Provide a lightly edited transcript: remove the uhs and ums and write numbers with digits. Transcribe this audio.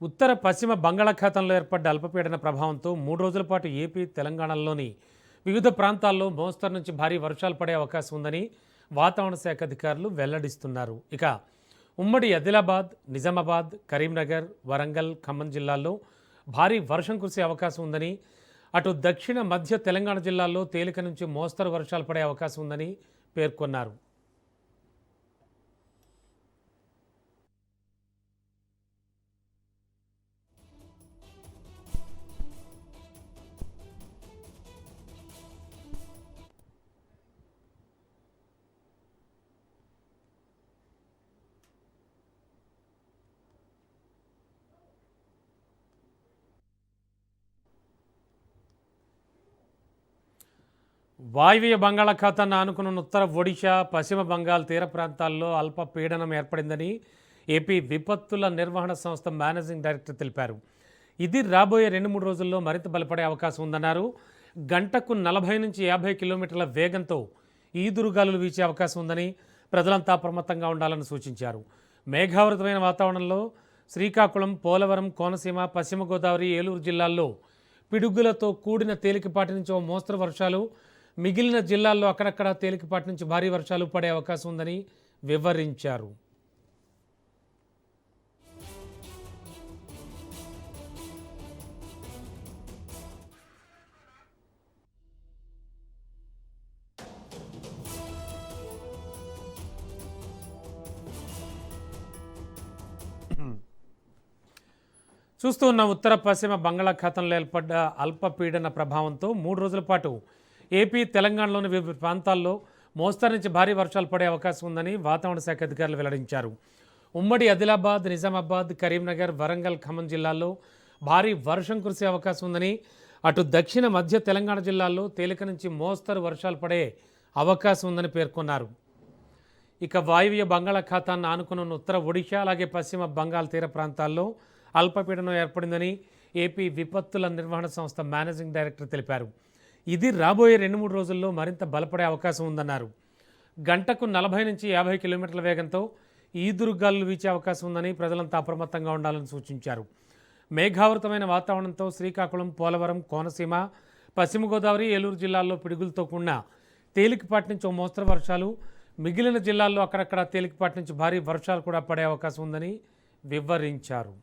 ఉత్తర పశ్చిమ బంగాళాఖాతంలో ఏర్పడ్డ అల్పపీడన ప్రభావంతో 3 రోజుల పాటు ఏపీ, తెలంగాణలోని వివిధ ప్రాంతాల్లో మోస్తరు నుంచి భారీ వర్షాలు పడే అవకాశం ఉందని వాతావరణ శాఖ అధికారులు వెల్లడిస్తున్నారు. ఇక ఉమ్మడి ఆదిలాబాద్, నిజామాబాద్, కరీంనగర్, వరంగల్, ఖమ్మం జిల్లాల్లో భారీ వర్షం కురిసే అవకాశం ఉందని, అటు దక్షిణ మధ్య తెలంగాణ జిల్లాల్లో తేలిక నుంచి మోస్తరు వర్షాలు పడే అవకాశం ఉందని పేర్కొన్నారు. వాయువ్య బంగాళాఖాతాన్ని ఆనుకున్న ఉత్తర ఒడిశా, పశ్చిమ బంగాల్ తీర ప్రాంతాల్లో అల్పపీడనం ఏర్పడిందని ఏపీ విపత్తుల నిర్వహణ సంస్థ మేనేజింగ్ డైరెక్టర్ తెలిపారు. ఇది రాబోయే 2-3 రోజుల్లో మరింత బలపడే అవకాశం ఉందన్నారు. గంటకు 40 నుంచి 50 కిలోమీటర్ల వేగంతో ఈదురుగాలులు వీచే అవకాశం ఉందని, ప్రజలంతా అప్రమత్తంగా ఉండాలని సూచించారు. మేఘావృతమైన వాతావరణంలో శ్రీకాకుళం, పోలవరం, కోనసీమ, పశ్చిమ గోదావరి, ఏలూరు జిల్లాల్లో పిడుగులతో కూడిన తేలికపాటి నుంచి ఓ మోస్తరు వర్షాలు, మిగిలిన జిల్లాల్లో అక్కడక్కడ తేలికపాటి నుంచి భారీ వర్షాలు పడే అవకాశం ఉందని వివరించారు. చూస్తూ ఉన్న ఉత్తర పశ్చిమ బంగాళాఖాతంలో ఏర్పడ్డ అల్పపీడన ప్రభావంతో 3 రోజుల పాటు ఏపీ, తెలంగాణలోని వివిధ ప్రాంతాల్లో మోస్తరు నుంచి భారీ వర్షాలు పడే అవకాశం ఉందని వాతావరణ శాఖ అధికారులు వెల్లడించారు. ఉమ్మడి ఆదిలాబాద్, నిజామాబాద్, కరీంనగర్, వరంగల్, ఖమ్మం జిల్లాల్లో భారీ వర్షం కురిసే అవకాశం ఉందని, అటు దక్షిణ మధ్య తెలంగాణ జిల్లాల్లో తేలిక నుంచి మోస్తరు వర్షాలు పడే అవకాశం ఉందని పేర్కొన్నారు. ఇక వాయువ్య బంగాళాఖాతాన్ని ఆనుకున్న ఉత్తర ఒడిశా, అలాగే పశ్చిమ బంగాల్ తీర ప్రాంతాల్లో అల్పపీడనం ఏర్పడిందని ఏపీ విపత్తుల నిర్వహణ సంస్థ మేనేజింగ్ డైరెక్టర్ తెలిపారు. ఇది రాబోయే 2-3 రోజుల్లో మరింత బలపడే అవకాశం ఉందన్నారు. గంటకు 40 నుంచి 50 కిలోమీటర్ల వేగంతో ఈదురుగాలులు వీచే అవకాశం ఉందని, ప్రజలంతా అప్రమత్తంగా ఉండాలని సూచించారు. మేఘావృతమైన వాతావరణంతో శ్రీకాకుళం, పోలవరం, కోనసీమ, పశ్చిమ గోదావరి, ఏలూరు జిల్లాల్లో పిడుగులతో కూడిన తేలికపాటి నుంచి ఓ మోస్తరు వర్షాలు, మిగిలిన జిల్లాల్లో అక్కడక్కడ తేలికపాటి నుంచి భారీ వర్షాలు కూడా పడే అవకాశం ఉందని వివరించారు.